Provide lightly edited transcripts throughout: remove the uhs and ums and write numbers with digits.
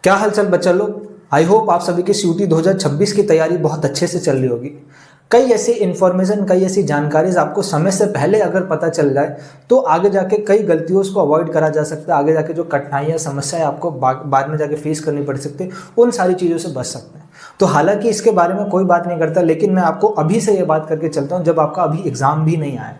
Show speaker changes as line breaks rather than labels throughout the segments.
क्या हालचाल बच्चा लोग, आई होप आप सभी की सीयूटी 2026 की तैयारी बहुत अच्छे से चल रही होगी। कई ऐसी इन्फॉर्मेशन, कई ऐसी जानकारी आपको समय से पहले अगर पता चल जाए तो आगे जाके कई गलतियों को अवॉइड करा जा सकता है। आगे जाके जो कठिनाइयाँ, समस्याएं आपको बाद में जाके फेस करनी पड़ सकती है, उन सारी चीज़ों से बच सकते हैं। तो हालांकि इसके बारे में कोई बात नहीं करता, लेकिन मैं आपको अभी से ये बात करके चलता हूँ जब आपका अभी एग्जाम भी नहीं आया।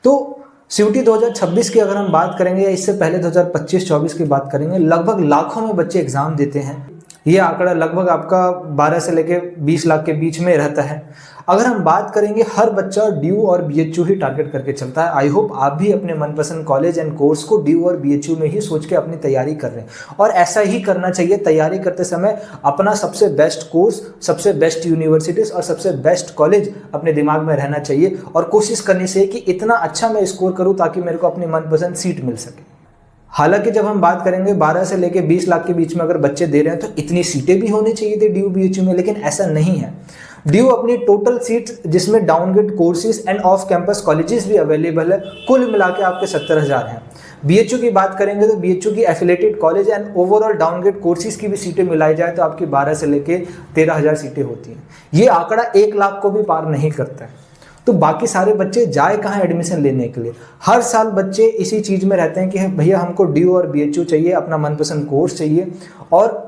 तो सीयूटी 2026 की अगर हम बात करेंगे या इससे पहले 2025-24 की बात करेंगे, लगभग लाखों में बच्चे एग्जाम देते हैं। ये आंकड़ा लगभग आपका 12 से लेके 20 लाख के बीच में रहता है। अगर हम बात करेंगे, हर बच्चा ड्यू और बीएचयू ही टारगेट करके चलता है। आई होप आप भी अपने मनपसंद कॉलेज एंड कोर्स को ड्यू और बीएचयू में ही सोच के अपनी तैयारी कर रहे हैं, और ऐसा ही करना चाहिए। तैयारी करते समय अपना सबसे बेस्ट कोर्स, सबसे बेस्ट यूनिवर्सिटीज और सबसे बेस्ट कॉलेज अपने दिमाग में रहना चाहिए, और कोशिश करनी चाहिए कि इतना अच्छा मैं स्कोर करूं ताकि मेरे को अपनी मनपसंद सीट मिल सके। हालांकि जब हम बात करेंगे 12 से लेके 20 लाख के बीच में अगर बच्चे दे रहे हैं तो इतनी सीटें भी होनी चाहिए थी ड्यू बीएचयू में, लेकिन ऐसा नहीं है। ड्यू अपनी टोटल सीट, जिसमें downgrade courses end off campus colleges भी अवेलेबल है, कुल मिला के आपके 70,000 हैं। बीएचयू की बात करेंगे तो बीएचयू की affiliated college and overall downgrade courses की भी सीटें मिलाई जाए तो आपकी 12 से लेके 13,000 सीटें होती हैं। ये आंकड़ा 1 लाख को भी पार नहीं करता है। तो बाकी सारे बच्चे जाए कहाँ एडमिशन लेने के लिए? हर साल बच्चे इसी चीज़ में रहते हैं कि भैया हमको ड्यू और बीएचयू चाहिए, अपना मनपसंद कोर्स चाहिए, और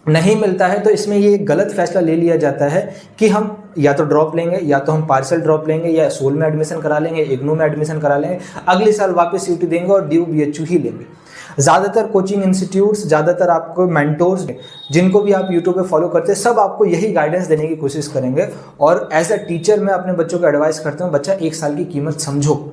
नहीं मिलता है तो इसमें ये गलत फैसला ले लिया जाता है कि हम या तो ड्रॉप लेंगे, या तो हम पार्सल ड्रॉप लेंगे, या सोल में एडमिशन करा लेंगे, इग्नू में एडमिशन करा लेंगे, अगले साल वापस सीयूटी देंगे और ड्यू बीएचयू ही लेंगे। ज़्यादातर कोचिंग इंस्टीट्यूट्स, ज़्यादातर आपको मेंटोर्स, जिनको भी आप यूट्यूब पे फॉलो करते हैं, सब आपको यही गाइडेंस देने की कोशिश करेंगे। और एज अ टीचर मैं अपने बच्चों को एडवाइस करता हूँ, बच्चा 1 साल की कीमत समझो।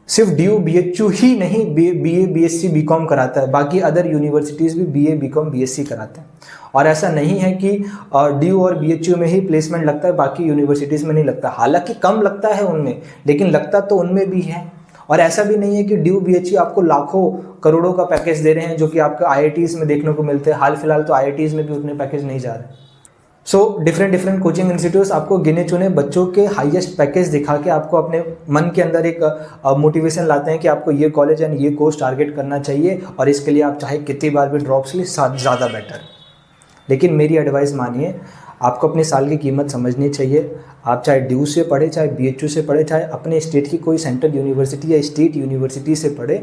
सिर्फ ड्यू बीएचयू ही नहीं बीए बीएससी बीकॉम कराता है, बाकी अदर यूनिवर्सिटीज़ भी बीए बीकॉम बीएससी कराते हैं। और ऐसा नहीं है कि ड्यू और बीएचयू में ही प्लेसमेंट लगता है, बाकी यूनिवर्सिटीज़ में नहीं लगता। हालांकि कम लगता है उनमें, लेकिन लगता तो उनमें भी है। और ऐसा भी नहीं है कि ड्यू बीएचयू आपको लाखों करोड़ों का पैकेज दे रहे हैं, जो कि आपको आईआईटीज़ में देखने को मिलते हैं। हाल फिलहाल तो आईआईटीज़ में भी उतने पैकेज नहीं जा रहे। सो डिफरेंट कोचिंग इंस्टीट्यूट्स आपको गिने चुने बच्चों के हाईएस्ट पैकेज दिखा के आपको अपने मन के अंदर एक मोटिवेशन लाते हैं कि आपको ये कॉलेज एंड ये कोर्स टारगेट करना चाहिए, और इसके लिए आप चाहे कितनी बार भी ड्रॉप्स ले, ज़्यादा बेटर। लेकिन मेरी एडवाइस मानिए, आपको अपने साल की कीमत समझनी चाहिए। आप चाहे ड्यू से पढ़े, चाहे बीएचयू से पढ़े, चाहे अपने स्टेट की कोई सेंट्रल यूनिवर्सिटी या स्टेट यूनिवर्सिटी से पढ़े,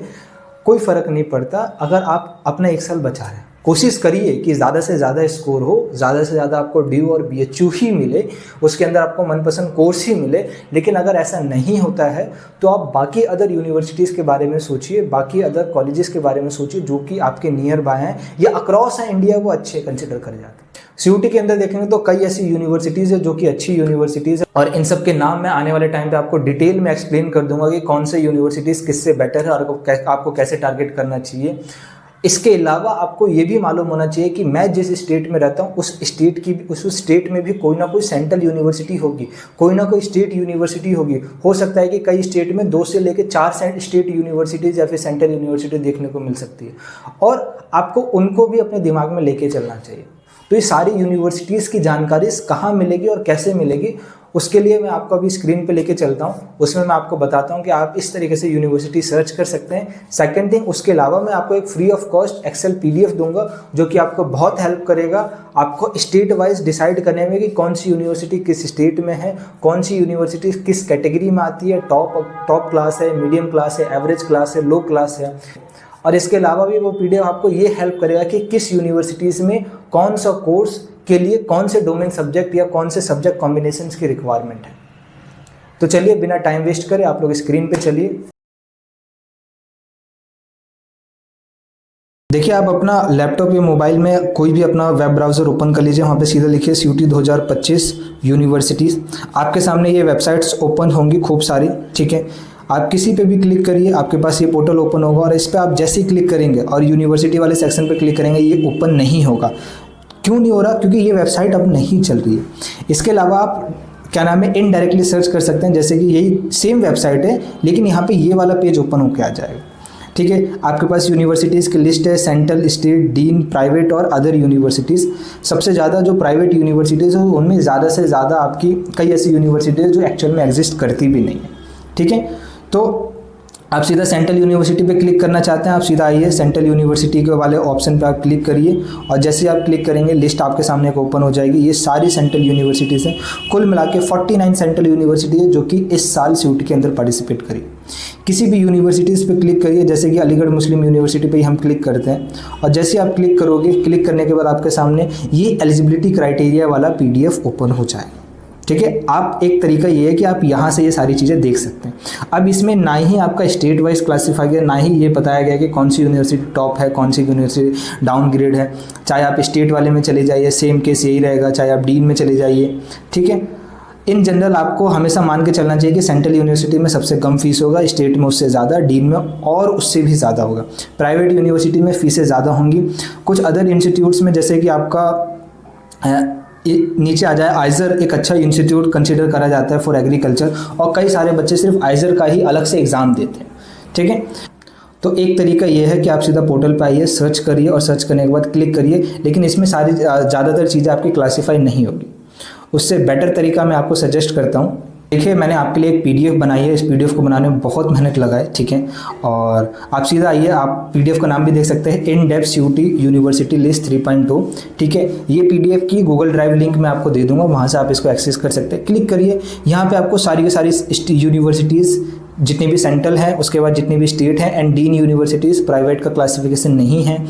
कोई फ़र्क नहीं पड़ता। अगर आप अपना 1 साल बचा रहे हैं, कोशिश करिए कि ज़्यादा से ज़्यादा स्कोर हो, ज़्यादा से ज़्यादा आपको ड्यू और बीएचयू ही मिले, उसके अंदर आपको मनपसंद कोर्स ही मिले। लेकिन अगर ऐसा नहीं होता है तो आप बाकी अदर यूनिवर्सिटीज़ के बारे में सोचिए, बाकी अदर कॉलेजेस के बारे में सोचिए जो कि आपके नियर बाय हैं या अक्रॉस है इंडिया, वो अच्छे कंसिडर करे जाते हैं। सीयूटी के अंदर देखेंगे तो कई ऐसी यूनिवर्सिटीज़ है जो कि अच्छी यूनिवर्सिटीज़ है, और इन सब के नाम मैं आने वाले टाइम पे आपको डिटेल में एक्सप्लेन कर दूंगा कि कौन से यूनिवर्सिटीज़ किससे बेटर है और आपको कैसे टारगेट करना चाहिए। इसके अलावा आपको ये भी मालूम होना चाहिए कि मैं जिस स्टेट में रहता हूँ उस स्टेट में भी कोई ना कोई सेंट्रल यूनिवर्सिटी होगी, कोई ना कोई स्टेट यूनिवर्सिटी होगी। हो सकता है कि कई स्टेट में 2 से लेकर 4 स्टेट यूनिवर्सिटीज़ या फिर सेंट्रल यूनिवर्सिटी देखने को मिल सकती है, और आपको उनको भी अपने दिमाग में लेके चलना चाहिए। तो ये सारी यूनिवर्सिटीज़ की जानकारी कहाँ मिलेगी और कैसे मिलेगी, उसके लिए मैं आपको अभी स्क्रीन पे लेके चलता हूँ। उसमें मैं आपको बताता हूँ कि आप इस तरीके से यूनिवर्सिटी सर्च कर सकते हैं। सेकंड थिंग, उसके अलावा मैं आपको एक free of cost Excel PDF दूंगा जो कि आपको बहुत हेल्प करेगा आपको स्टेट वाइज डिसाइड करने में कि कौन सी यूनिवर्सिटी किस स्टेट में है, कौन सी यूनिवर्सिटी किस कैटेगरी में आती है, टॉप क्लास है, मीडियम क्लास है, एवरेज क्लास है, लो क्लास है। और इसके अलावा भी वो पीडीएफ आपको ये हेल्प करेगा कि किस यूनिवर्सिटीज़ में कौन सा कोर्स के लिए कौन से डोमेन सब्जेक्ट या कौन से सब्जेक्ट कॉम्बिनेशंस की रिक्वायरमेंट है। तो चलिए बिना टाइम वेस्ट करें आप लोग स्क्रीन पे चलिए। देखिए, आप अपना लैपटॉप या मोबाइल में कोई भी अपना वेब ब्राउज़र ओपन कर लीजिए। वहाँ पे सीधा लिखिए सीयूटी 2025 यूनिवर्सिटीज़। आपके सामने ये वेबसाइट्स ओपन होंगी खूब सारी, ठीक है। आप किसी पे भी क्लिक करिए, आपके पास ये पोर्टल ओपन होगा, और इस पर आप जैसे ही क्लिक करेंगे और यूनिवर्सिटी वाले सेक्शन पे क्लिक करेंगे, ये ओपन नहीं होगा। क्यों नहीं हो रहा? क्योंकि ये वेबसाइट अब नहीं चल रही है। इसके अलावा आप क्या नाम है, इनडायरेक्टली सर्च कर सकते हैं, जैसे कि यही सेम वेबसाइट है लेकिन यहाँ पे ये वाला पेज ओपन होकर आ जाएगा, ठीक है। आपके पास यूनिवर्सिटीज़ की लिस्ट है, सेंट्रल, स्टेट, डीन, प्राइवेट और अदर यूनिवर्सिटीज़। सबसे ज़्यादा जो प्राइवेट यूनिवर्सिटीज़ है उनमें ज़्यादा से ज़्यादा आपकी कई ऐसी यूनिवर्सिटीज़ जो एक्चुअल में एग्जिस्ट करती भी नहीं है, ठीक है। तो आप सीधा सेंट्रल यूनिवर्सिटी पे क्लिक करना चाहते हैं, आप सीधा आइए सेंट्रल यूनिवर्सिटी के वाले ऑप्शन पे आप क्लिक करिए और जैसे ही आप क्लिक करेंगे लिस्ट आपके सामने एक ओपन हो जाएगी। ये सारी सेंट्रल यूनिवर्सिटीज़ हैं, कुल मिला के 49 सेंट्रल यूनिवर्सिटी है जो कि इस साल सीयूटी के अंदर पार्टिसिपेट करी। किसी भी यूनिवर्सिटीज़ पे क्लिक करिए, जैसे कि अलीगढ़ मुस्लिम यूनिवर्सिटी पे ही हम क्लिक करते हैं और जैसे आप क्लिक करोगे, क्लिक करने के बाद आपके सामने ये एलिजिबिलिटी क्राइटेरिया वाला PDF ओपन हो जाएगा। ठीक है, आप एक तरीका ये है कि आप यहाँ से ये सारी चीज़ें देख सकते हैं। अब इसमें ना ही आपका स्टेट वाइज क्लासीफाई गया, ना ही ये बताया गया कि कौन सी यूनिवर्सिटी टॉप है, कौन सी यूनिवर्सिटी डाउन ग्रेड है। चाहे आप स्टेट वाले में चले जाइए, सेम केस यही रहेगा, चाहे आप डीन में चले जाइए। ठीक है, इन जनरल आपको हमेशा मान के चलना चाहिए कि सेंट्रल यूनिवर्सिटी में सबसे कम फीस होगा, स्टेट में उससे ज़्यादा, डीन में और उससे भी ज़्यादा होगा। प्राइवेट यूनिवर्सिटी में फ़ीसें ज़्यादा होंगी। कुछ अदर इंस्टीट्यूट्स में जैसे कि आपका नीचे आ जाए आइजर, एक अच्छा इंस्टीट्यूट कंसिडर करा जाता है फॉर एग्रीकल्चर, और कई सारे बच्चे सिर्फ आइजर का ही अलग से एग्ज़ाम देते हैं। ठीक है, तो एक तरीका ये है कि आप सीधा पोर्टल पे आइए, सर्च करिए और सर्च करने के बाद क्लिक करिए, लेकिन इसमें सारी ज़्यादातर चीज़ें आपकी क्लासीफाई नहीं होगी। उससे बेटर तरीका मैं आपको सजेस्ट करता हूँ। देखिए, मैंने आपके लिए एक PDF बनाई है, इस PDF को बनाने में बहुत मेहनत लगा है। ठीक है, और आप सीधा आइए, आप PDF का नाम भी देख सकते हैं, in depth CUT university list 3.2। ठीक है, ये PDF की गूगल ड्राइव लिंक मैं आपको दे दूंगा, वहाँ से आप इसको एक्सेस कर सकते हैं। क्लिक करिए, यहाँ पे आपको सारी की सारी यूनिवर्सिटीज़ जितनी भी सेंट्रल हैं, उसके बाद जितनी भी स्टेट हैं एंड डीन यूनिवर्सिटीज़, प्राइवेट का क्लासिफिकेशन नहीं है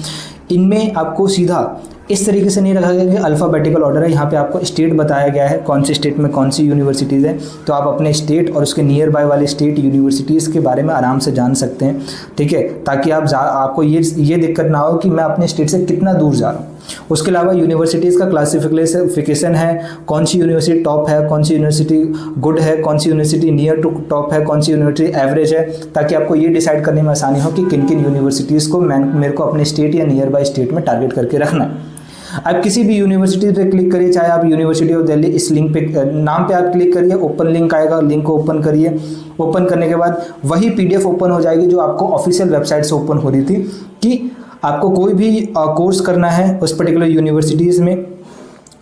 इनमें। आपको सीधा इस तरीके से नहीं रखा गया कि अल्फ़ाबेटिकल ऑर्डर है, यहाँ पे आपको स्टेट बताया गया है, कौन सी स्टेट में कौन सी यूनिवर्सिटीज़ है, तो आप अपने स्टेट और उसके नियर बाय वाले स्टेट यूनिवर्सिटीज़ के बारे में आराम से जान सकते हैं। ठीक है, ताकि आपको ये दिक्कत ना हो कि मैं अपने स्टेट से कितना दूर जा रहा हूँ। उसके अलावा यूनिवर्सिटीज़ का क्लासिफिकेशन है, कौन सी यूनिवर्सिटी टॉप है, कौन सी यूनिवर्सिटी गुड है, कौन सी यूनिवर्सिटी नियर टू टॉप है, कौन सी यूनिवर्सिटी एवरेज है, ताकि आपको ये डिसाइड करने में आसानी हो कि किन किन यूनिवर्सिटीज़ को मेरे को अपने स्टेट या नियर बाय स्टेट में टारगेट करके रखना है। आप किसी भी यूनिवर्सिटी पे क्लिक करिए, चाहे आप यूनिवर्सिटी ऑफ दिल्ली, इस लिंक पे नाम पे आप क्लिक करिए, ओपन लिंक आएगा, लिंक को ओपन करिए। ओपन करने के बाद वही PDF ओपन हो जाएगी जो आपको ऑफिशियल वेबसाइट से ओपन हो रही थी कि आपको कोई भी कोर्स करना है उस पर्टिकुलर यूनिवर्सिटीज़ में।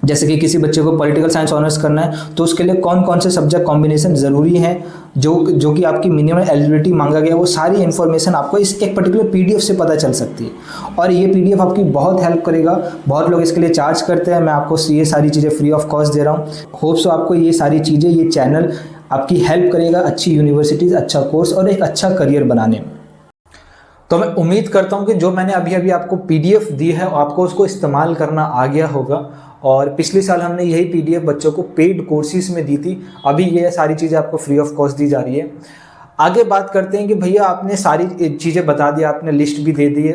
जैसे कि किसी बच्चे को पॉलिटिकल साइंस ऑनर्स करना है तो उसके लिए कौन कौन से सब्जेक्ट कॉम्बिनेशन ज़रूरी हैं, जो कि आपकी मिनिमम एलिजिबिलिटी मांगा गया, वो सारी इन्फॉर्मेशन आपको इस एक पर्टिकुलर PDF से पता चल सकती है। और ये PDF आपकी बहुत हेल्प करेगा। बहुत लोग इसके लिए चार्ज करते हैं, मैं आपको ये सारी चीज़ें फ्री ऑफ कॉस्ट दे रहा हूँ। होप सो आपको ये सारी चीज़ें, ये चैनल आपकी हेल्प करेगा अच्छी यूनिवर्सिटीज़, अच्छा कोर्स और एक अच्छा करियर बनाने में। तो मैं उम्मीद करता हूँ कि जो मैंने अभी आपको PDF दी है आपको उसको इस्तेमाल करना आ गया होगा। और पिछले साल हमने यही PDF बच्चों को पेड कोर्सेज में दी थी, अभी ये सारी चीज़ें आपको फ्री ऑफ कॉस्ट दी जा रही है। आगे बात करते हैं कि भैया आपने सारी चीज़ें बता दी, आपने लिस्ट भी दे दी,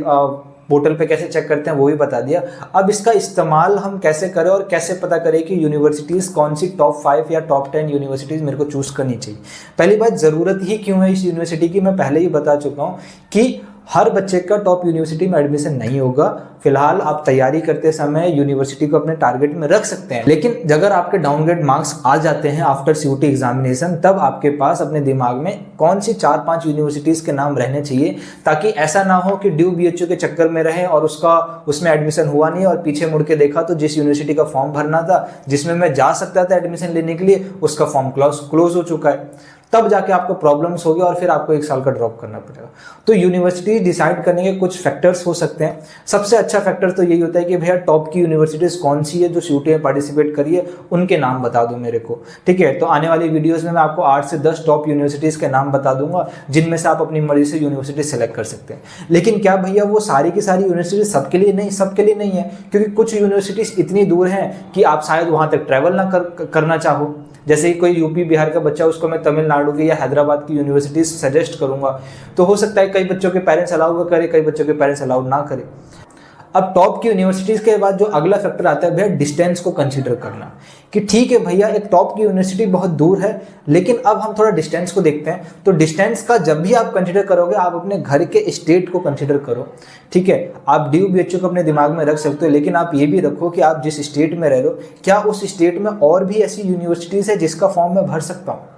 पोर्टल पे कैसे चेक करते हैं वो भी बता दिया। अब इसका इस्तेमाल हम कैसे करें और कैसे पता करें कि यूनिवर्सिटीज़ कौन सी टॉप 5 या टॉप 10 यूनिवर्सिटीज़ मेरे को चूज़ करनी चाहिए। पहली बात, ज़रूरत ही क्यों है इस यूनिवर्सिटी की, मैं पहले ही बता चुका हूँ कि हर बच्चे का टॉप यूनिवर्सिटी में एडमिशन नहीं होगा। फिलहाल आप तैयारी करते समय यूनिवर्सिटी को अपने टारगेट में रख सकते हैं, लेकिन अगर आपके डाउनग्रेड मार्क्स आ जाते हैं आफ्टर सीयूटी एग्जामिनेशन, तब आपके पास अपने दिमाग में कौन सी 4-5 यूनिवर्सिटीज़ के नाम रहने चाहिए, ताकि ऐसा ना हो कि ड्यू BHU के चक्कर में रहे और उसमें एडमिशन हुआ नहीं और पीछे मुड़ के देखा तो जिस यूनिवर्सिटी का फॉर्म भरना था, जिसमें मैं जा सकता था एडमिशन लेने के लिए, उसका फॉर्म क्लोज हो चुका है। तब जाके आपको प्रॉब्लम्स होगी और फिर आपको 1 साल का ड्रॉप करना पड़ेगा। तो यूनिवर्सिटी डिसाइड करने के कुछ फैक्टर्स हो सकते हैं। सबसे अच्छा फैक्टर तो यही होता है कि भैया टॉप की यूनिवर्सिटीज़ कौन सी है जो सीयूटी में पार्टिसिपेट करिए, उनके नाम बता दो मेरे को। ठीक है, तो आने वाली वीडियोज़ में मैं आपको 8 से 10 टॉप यूनिवर्सिटीज़ के नाम बता दूंगा, जिनमें से आप अपनी मर्जी से यूनिवर्सिटी सेलेक्ट कर सकते हैं। लेकिन क्या भैया वो सारी की सारी यूनिवर्सिटी सबके लिए नहीं है, क्योंकि कुछ यूनिवर्सिटीज़ इतनी दूर हैं कि आप शायद वहाँ तक ट्रैवल ना करना चाहो। जैसे ही कोई यूपी बिहार का बच्चा, उसको मैं तमिलनाडु की या हैदराबाद की यूनिवर्सिटीज सजेस्ट करूंगा, तो हो सकता है कई बच्चों के पेरेंट्स अलाउ करें, कई बच्चों के पेरेंट्स अलाउ ना करें। अब टॉप की यूनिवर्सिटीज़ के बाद जो अगला फैक्टर आता है भैया डिस्टेंस को कंसीडर करना, कि ठीक है भैया एक टॉप की यूनिवर्सिटी बहुत दूर है, लेकिन अब हम थोड़ा डिस्टेंस को देखते हैं। तो डिस्टेंस का जब भी आप कंसीडर करोगे, आप अपने घर के स्टेट को कंसीडर करो। ठीक है, आप ड्यू BHU को अपने दिमाग में रख सकते हो, लेकिन आप ये भी रखो कि आप जिस स्टेट में रह रहे हो, क्या उस स्टेट में और भी ऐसी यूनिवर्सिटीज़ है जिसका फॉर्म मैं भर सकता हूँ।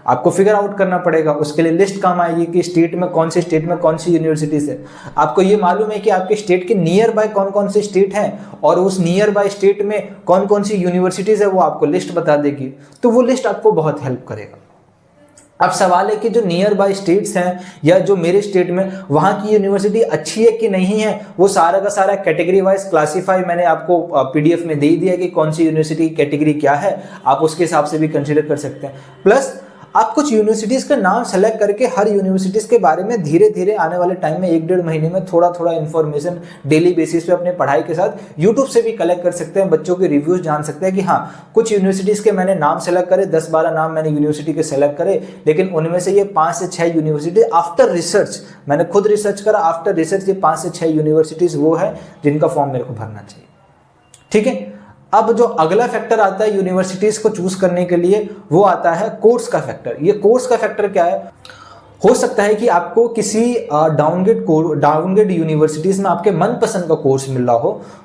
आपको फिगर आउट करना पड़ेगा, उसके लिए लिस्ट काम आएगी कि स्टेट में कौन सी यूनिवर्सिटीज है। आपको ये मालूम है कि आपके स्टेट के नियर बाय कौन कौन से स्टेट हैं और उस नियर बाय स्टेट में कौन कौन सी यूनिवर्सिटीज है, वो आपको लिस्ट बता देगी। तो वो लिस्ट आपको बहुत हेल्प करेगा। अब सवाल है कि जो नियर बाय स्टेट्स हैं या जो मेरे स्टेट में वहाँ की यूनिवर्सिटी अच्छी है कि नहीं है, वो सारा का सारा कैटेगरी वाइज क्लासीफाई मैंने आपको पीडीएफ में दे ही दिया कि कौन सी यूनिवर्सिटी की कैटेगरी क्या है, आप उसके हिसाब से भी कंसिडर कर सकते हैं। प्लस आप कुछ यूनिवर्सिटीज़ का नाम सेलेक्ट करके हर यूनिवर्सिटीज़ के बारे में धीरे धीरे आने वाले टाइम में 1-1.5 महीने में थोड़ा थोड़ा इन्फॉर्मेशन डेली बेसिस पे अपने पढ़ाई के साथ यूट्यूब से भी कलेक्ट कर सकते हैं, बच्चों के रिव्यूज़ जान सकते हैं कि हाँ कुछ यूनिवर्सिटीज़ के मैंने नाम सेलेक्ट करे, 10-12 नाम मैंने यूनिवर्सिटी के सेलेक्ट करे, लेकिन उनमें से ये 5 से 6 यूनिवर्सिटी आफ्टर रिसर्च, मैंने खुद रिसर्च करा, आफ्टर रिसर्च ये 5 से 6 यूनिवर्सिटीज़ वो है जिनका फॉर्म मेरे को भरना चाहिए। ठीक है, अब जो अगला फैक्टर आता है यूनिवर्सिटीज को चूज करने के लिए, वो आता है कोर्स का फैक्टर। ये कोर्स का फैक्टर क्या है? हो सकता है कि आपको किसी डाउनग्रेड यूनिवर्सिटीज में आपके मनपसंद का कोर्स मिल रहा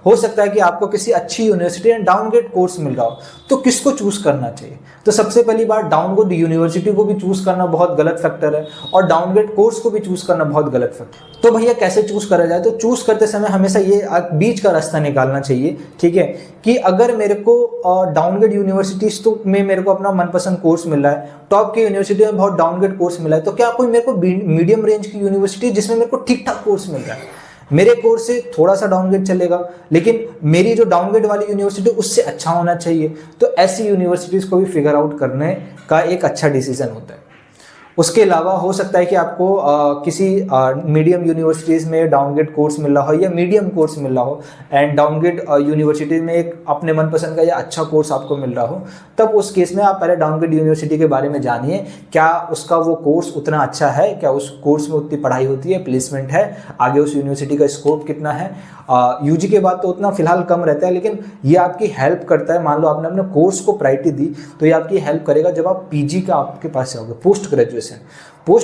हो सकता है कि आपको किसी अच्छी यूनिवर्सिटी में डाउनग्रेड कोर्स मिल रहा हो, तो किसको चूज करना चाहिए? तो सबसे पहली बात, डाउनग्रेड यूनिवर्सिटी को भी चूज करना बहुत गलत फैक्टर है और डाउनग्रेड कोर्स को भी चूज करना बहुत गलत फैक्टर। तो भैया कैसे चूज करा जाए? तो चूज करते समय हमेशा ये बीच का रास्ता निकालना चाहिए, ठीक है, कि अगर मेरे को डाउनग्रेड यूनिवर्सिटीज तो में मेरे को अपना मनपसंद कोर्स मिल रहा है, टॉप की यूनिवर्सिटी में बहुत डाउनग्रेड कोर्स मिला है, तो क्या कोई मेरे को मीडियम रेंज की यूनिवर्सिटी जिसमें मेरे को ठीक ठाक कोर्स मिल रहा है, मेरे कोर्स से थोड़ा सा डाउनग्रेड चलेगा लेकिन मेरी जो डाउनग्रेड वाली यूनिवर्सिटी उससे अच्छा होना चाहिए, तो ऐसी यूनिवर्सिटीज को भी फिगर आउट करने का एक अच्छा डिसीजन होता है। उसके अलावा हो सकता है कि आपको किसी मीडियम यूनिवर्सिटीज़ में डाउनग्रेड कोर्स मिल रहा हो या मीडियम कोर्स मिल रहा हो एंड डाउनग्रेड यूनिवर्सिटीज़ में एक अपने मनपसंद का या अच्छा कोर्स आपको मिल रहा हो, तब उस केस में आप पहले डाउनग्रेड यूनिवर्सिटी के बारे में जानिए, क्या उसका वो कोर्स उतना अच्छा है, क्या उस कोर्स में उतनी पढ़ाई होती है, प्लेसमेंट है, आगे उस यूनिवर्सिटी का स्कोप कितना है। यूजी के बाद तो उतना फिलहाल कम रहता है, लेकिन ये आपकी हेल्प करता है। मान लो आपने अपने कोर्स को प्रायोरिटी दी तो ये आपकी हेल्प करेगा जब आप पीजी का आपके पास जाओगे, पोस्ट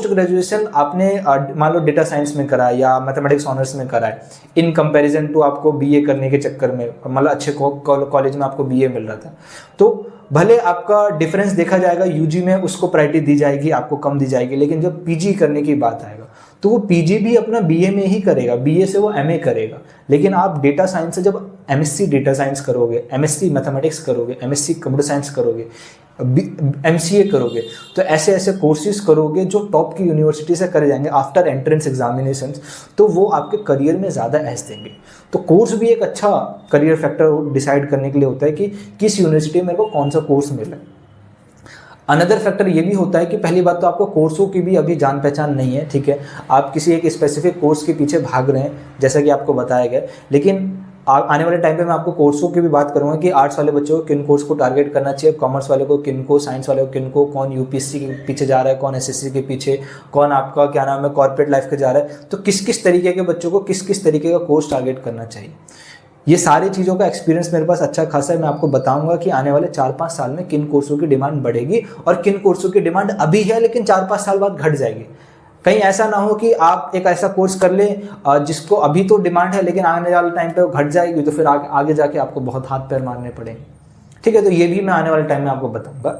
ग्रेजुएशन आपने मान लो डेटा साइंस में करा है या मैथमेटिक्स ऑनर्स में करा है, इन कंपैरिजन टू आपको बीए करने के चक्कर में, मतलब अच्छे कॉलेज में आपको बीए मिल रहा था, तो भले आपका डिफरेंस देखा जाएगा यूजी में उसको प्रायोरिटी दी जाएगी, आपको कम दी जाएगी, लेकिन जब पीजी करने की बात आएगा तो वो पीजी भी अपना बीए में ही करेगा, बीए से वो एमए करेगा। लेकिन आप डेटा साइंस से जब एमएससी डेटा साइंस करोगे, एमएससी मैथमेटिक्स करोगे, एमएससी कंप्यूटर साइंस करोगे, एमसीए करोगे, तो ऐसे ऐसे कोर्सेज करोगे जो टॉप की यूनिवर्सिटी से करे जाएंगे आफ्टर एंट्रेंस एग्जामिनेशंस, तो वो आपके करियर में ज़्यादा एज देंगे। तो कोर्स भी एक अच्छा करियर फैक्टर डिसाइड करने के लिए होता है कि किस यूनिवर्सिटी में मेरे को कौन सा कोर्स मिला है। अनदर फैक्टर ये भी होता है कि पहली बात तो आपको कोर्सों की भी अभी जान पहचान नहीं है, ठीक है, आप किसी एक स्पेसिफिक कोर्स के पीछे भाग रहे हैं जैसा कि आपको बताया गया, लेकिन आने वाले टाइम पे मैं आपको कोर्सों की भी बात करूंगा कि आर्ट्स वाले बच्चों को किन कोर्स को टारगेट करना चाहिए, कॉमर्स वाले को किन को, साइंस वाले को किन को, कौन यूपीएससी के पीछे जा रहा है, कौन एसएससी के पीछे, कौन आपका क्या नाम है कॉर्पोरेट लाइफ के जा रहा है, तो किस किस तरीके के बच्चों को किस किस तरीके का कोर्स टारगेट करना चाहिए। ये सारी चीज़ों का एक्सपीरियंस मेरे पास अच्छा खासा है। मैं आपको बताऊंगा कि आने वाले 4-5 साल में किन कोर्सों की डिमांड बढ़ेगी और किन कोर्सों की डिमांड अभी है लेकिन 4-5 साल बाद घट जाएगी। कहीं ऐसा ना हो कि आप एक ऐसा कोर्स कर लें जिसको अभी तो डिमांड है लेकिन आने वाले टाइम पे घट जाएगी, तो फिर आगे जाके आपको बहुत हाथ पैर मारने पड़ेंगे, ठीक है। तो ये भी मैं आने वाले टाइम में आपको बताऊंगा।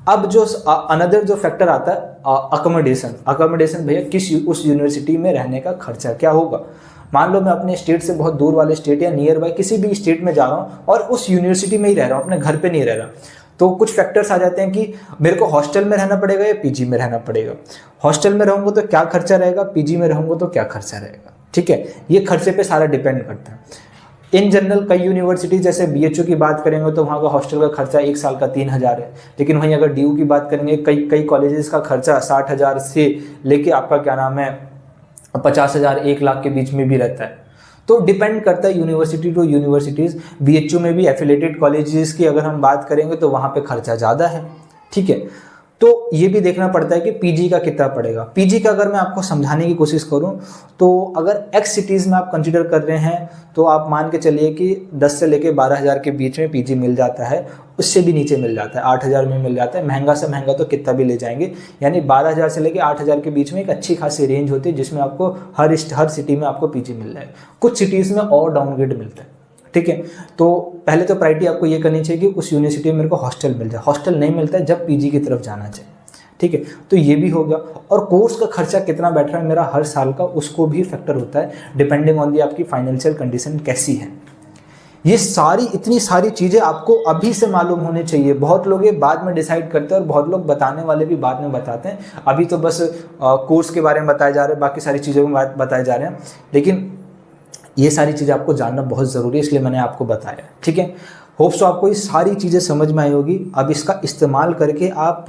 अब जो अनदर जो फैक्टर आता है अकोमोडेशन, भैया किस उस यूनिवर्सिटी में रहने का खर्चा क्या होगा। मान लो मैं अपने स्टेट से बहुत दूर वाले स्टेट या नियर बाय किसी भी स्टेट में जा रहा हूँ और उस यूनिवर्सिटी में ही रह रहा हूँ, अपने घर पे नहीं रह रहा, तो कुछ फैक्टर्स आ जाते हैं कि मेरे को हॉस्टल में रहना पड़ेगा या पीजी में रहना पड़ेगा। हॉस्टल में रहूँगा तो क्या खर्चा रहेगा, पीजी में रहूँगा तो क्या खर्चा रहेगा, ठीक है। ये खर्चे पे सारा डिपेंड करता है। इन जनरल कई यूनिवर्सिटी जैसे बीएचयू की बात करेंगे तो वहाँ का हॉस्टल का खर्चा 1 साल का 3,000 है, लेकिन वहीं अगर डीयू की बात करेंगे कई कॉलेजेस का खर्चा 60,000 से लेके आपका क्या नाम है 50,000 1 लाख के बीच में भी रहता है। तो डिपेंड करता है यूनिवर्सिटी टू यूनिवर्सिटीज़। बीएचयू में भी एफिलेटेड कॉलेजेस की अगर हम बात करेंगे तो वहाँ पे खर्चा ज़्यादा है, ठीक है। तो ये भी देखना पड़ता है कि पीजी का कितना पड़ेगा। पीजी का अगर मैं आपको समझाने की कोशिश करूं तो अगर एक्स सिटीज़ में आप कंसीडर कर रहे हैं तो आप मान के चलिए कि 10 से लेके 12,000 के बीच में पीजी मिल जाता है, उससे भी नीचे मिल जाता है, 8,000 में मिल जाता है, महंगा से महंगा तो कितना भी ले जाएंगे, यानी 12,000 से लेके 8,000 के बीच में एक अच्छी खासी रेंज होती है जिसमें आपको हर सिटी में आपको पीजी मिल जाएगा। कुछ सिटीज़ में और डाउनग्रेड मिलता है, ठीक है। तो पहले तो प्रायोरिटी आपको ये करनी चाहिए कि उस यूनिवर्सिटी में मेरे को हॉस्टल मिल जाए। हॉस्टल नहीं मिलता है जब पीजी की तरफ जाना चाहिए, ठीक है। तो ये भी हो गया। और कोर्स का खर्चा कितना बैठ रहा है मेरा हर साल का, उसको भी फैक्टर होता है डिपेंडिंग ऑन दी आपकी फाइनेंशियल कंडीशन कैसी है। ये सारी इतनी सारी चीज़ें आपको अभी से मालूम होनी चाहिए। बहुत लोग ये बाद में डिसाइड करते हैं और बहुत लोग बताने वाले भी बाद में बताते हैं। अभी तो बस कोर्स के बारे में बताए जा रहे हैं, बाकी सारी चीज़ों में बताए जा रहे हैं, लेकिन ये सारी चीज़ें आपको जानना बहुत ज़रूरी है, इसलिए मैंने आपको बताया। ठीक है, होप सो आपको ये सारी चीज़ें समझ में आई होगी। अब इसका इस्तेमाल करके आप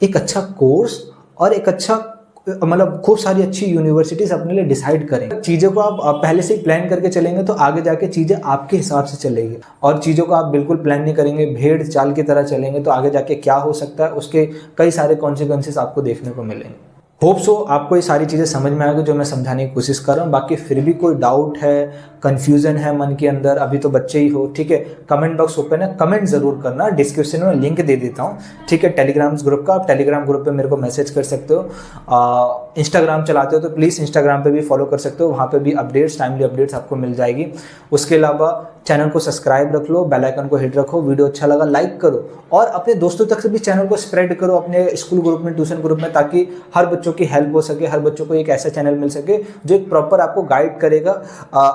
एक अच्छा कोर्स और एक अच्छा मतलब खूब सारी अच्छी यूनिवर्सिटीज़ अपने लिए डिसाइड करें। चीज़ों को आप पहले से ही प्लान करके चलेंगे तो आगे जाके चीज़ें आपके हिसाब से चलेगी, और चीज़ों को आप बिल्कुल प्लान नहीं करेंगे, भेड़ चाल की तरह चलेंगे तो आगे जाके क्या हो सकता है उसके कई सारे कॉन्सिक्वेंसेस आपको देखने को मिलेंगे। होप सो आपको ये सारी चीज़ें समझ में आएगी जो मैं समझाने की कोशिश कर रहा हूँ। बाकी फिर भी कोई डाउट है, कन्फ्यूज़न है मन के अंदर, अभी तो बच्चे ही हो, ठीक है, कमेंट बॉक्स ओपन है, कमेंट ज़रूर करना। डिस्क्रिप्शन में लिंक दे देता हूँ, ठीक है, टेलीग्राम ग्रुप का। आप टेलीग्राम ग्रुप पे मेरे को मैसेज कर सकते हो। इंस्टाग्राम चलाते हो तो प्लीज़ इंस्टाग्राम पे भी फॉलो कर सकते हो, वहाँ पे भी अपडेट्स, टाइमली अपडेट्स आपको मिल जाएगी। उसके अलावा चैनल को सब्सक्राइब रख लो, बेल आइकन को हिट रखो, वीडियो अच्छा लगा लाइक करो, और अपने दोस्तों तक से भी चैनल को स्प्रेड करो, अपने स्कूल ग्रुप में, ट्यूशन ग्रुप में, ताकि हर बच्चों की हेल्प हो सके, हर बच्चों को एक ऐसा चैनल मिल सके जो एक प्रॉपर आपको गाइड करेगा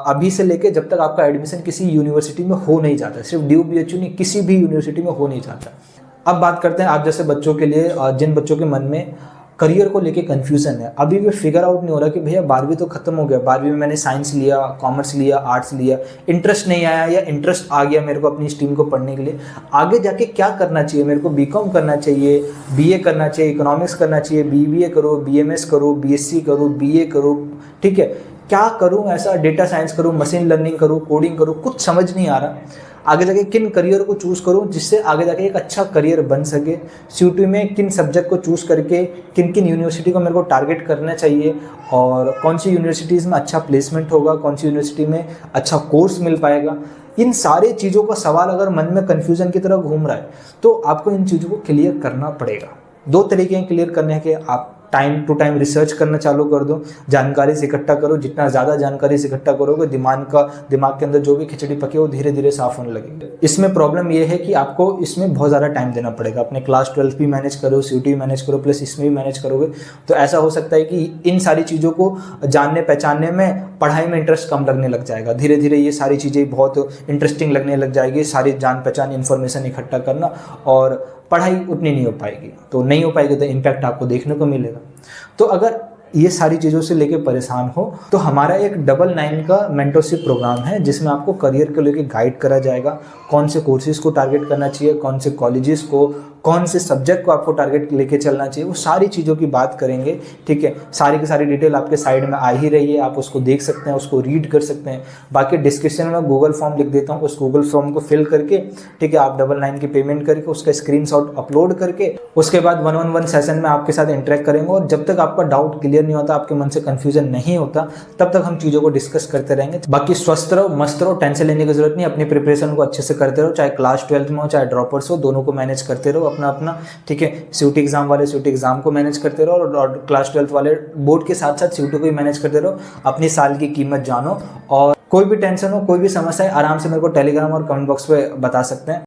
अभी से लेके जब तक आपका एडमिशन किसी यूनिवर्सिटी में हो नहीं जाता। सिर्फ ड्यू BHU नहीं, किसी भी यूनिवर्सिटी में हो नहीं जाता। अब बात करते हैं आप जैसे बच्चों के लिए, जिन बच्चों के मन में करियर को लेके कन्फ्यूज़न है, अभी भी फिगर आउट नहीं हो रहा कि भैया 12वीं तो खत्म हो गया, 12वीं में मैंने साइंस लिया, कॉमर्स लिया, आर्ट्स लिया, इंटरेस्ट नहीं आया या इंटरेस्ट आ गया मेरे को अपनी स्ट्रीम को पढ़ने के लिए, आगे जाके क्या करना चाहिए, मेरे को BCom करना चाहिए, BA करना चाहिए, इकोनॉमिक्स करना चाहिए, BBA करो, BMS करो, BSc करो, BA करो, ठीक है, क्या करूँ, ऐसा डेटा साइंस करूँ, मशीन लर्निंग करूँ, कोडिंग करूँ, कुछ समझ नहीं आ रहा। आगे जाके किन करियर को चूज़ करूँ जिससे आगे जाके एक अच्छा करियर बन सके, CUET में किन सब्जेक्ट को चूज़ करके किन किन यूनिवर्सिटी को मेरे को टारगेट करना चाहिए, और कौन सी यूनिवर्सिटीज़ में अच्छा प्लेसमेंट होगा, कौन सी यूनिवर्सिटी में अच्छा कोर्स मिल पाएगा। इन सारे चीज़ों का सवाल अगर मन में कन्फ्यूज़न की तरह घूम रहा है तो आपको इन चीज़ों को क्लियर करना पड़ेगा। 2 तरीके हैं क्लियर करने के, आप टाइम टू टाइम रिसर्च करना चालू कर दो, जानकारी से इकट्ठा करो, जितना ज़्यादा जानकारी से इकट्ठा करोगे दिमाग के अंदर जो भी खिचड़ी पकी है वो धीरे धीरे साफ होने लगेगी। इसमें प्रॉब्लम ये है कि आपको इसमें बहुत ज़्यादा टाइम देना पड़ेगा, अपने क्लास 12 भी मैनेज करो, CUET भी मैनेज करो, प्लस इसमें भी मैनेज करोगे तो ऐसा हो सकता है कि इन सारी चीज़ों को जानने पहचानने में पढ़ाई में इंटरेस्ट कम लगने लग जाएगा। धीरे धीरे ये सारी चीज़ें बहुत इंटरेस्टिंग लगने लग जाएगी, सारी जान पहचान इन्फॉर्मेशन इकट्ठा करना, और पढ़ाई उतनी नहीं हो पाएगी। तो नहीं हो पाएगी तो इम्पैक्ट आपको देखने को मिलेगा। तो अगर ये सारी चीज़ों से लेके परेशान हो तो हमारा एक 99 का मेंटरशिप प्रोग्राम है जिसमें आपको करियर को लेके गाइड करा जाएगा, कौन से कोर्सेज को टारगेट करना चाहिए, कौन से कॉलेजेस को, कौन से सब्जेक्ट को आपको टारगेट लेके चलना चाहिए, वो सारी चीज़ों की बात करेंगे। ठीक है, सारी की सारी डिटेल आपके साइड में आ ही रही है, आप उसको देख सकते हैं, उसको रीड कर सकते हैं। बाकी डिस्क्रिप्शन में गूगल फॉर्म लिख देता हूँ, उस गूगल फॉर्म को फिल करके, ठीक है, आप 99 की पेमेंट करके उसका स्क्रीनशॉट अपलोड करके उसके बाद 1-on-1 सेशन में आपके साथ इंटरेक्ट करेंगे, और जब तक आपका डाउट क्लियर नहीं होता, आपके मन से कन्फ्यूजन नहीं होता, तब तक हम चीज़ों को डिस्कस करते रहेंगे। बाकी स्वस्थ रहो, मस्त रहो, टेंशन लेने की जरूरत नहीं, अपनी प्रिपरेशन को अच्छे से करते रहो, चाहे क्लास 12 में हो चाहे ड्रॉपर्स हो, दोनों को मैनेज करते रहो अपना अपना। ठीक है, CUET एग्जाम वाले CUET एग्जाम को मैनेज करते रहो, और क्लास 12 वाले बोर्ड के साथ साथ CUET को भी मैनेज करते रहो। अपनी साल की कीमत जानो, और कोई भी टेंशन हो, कोई भी समस्या है, आराम से मेरे को टेलीग्राम और कमेंट बॉक्स पे बता सकते हैं।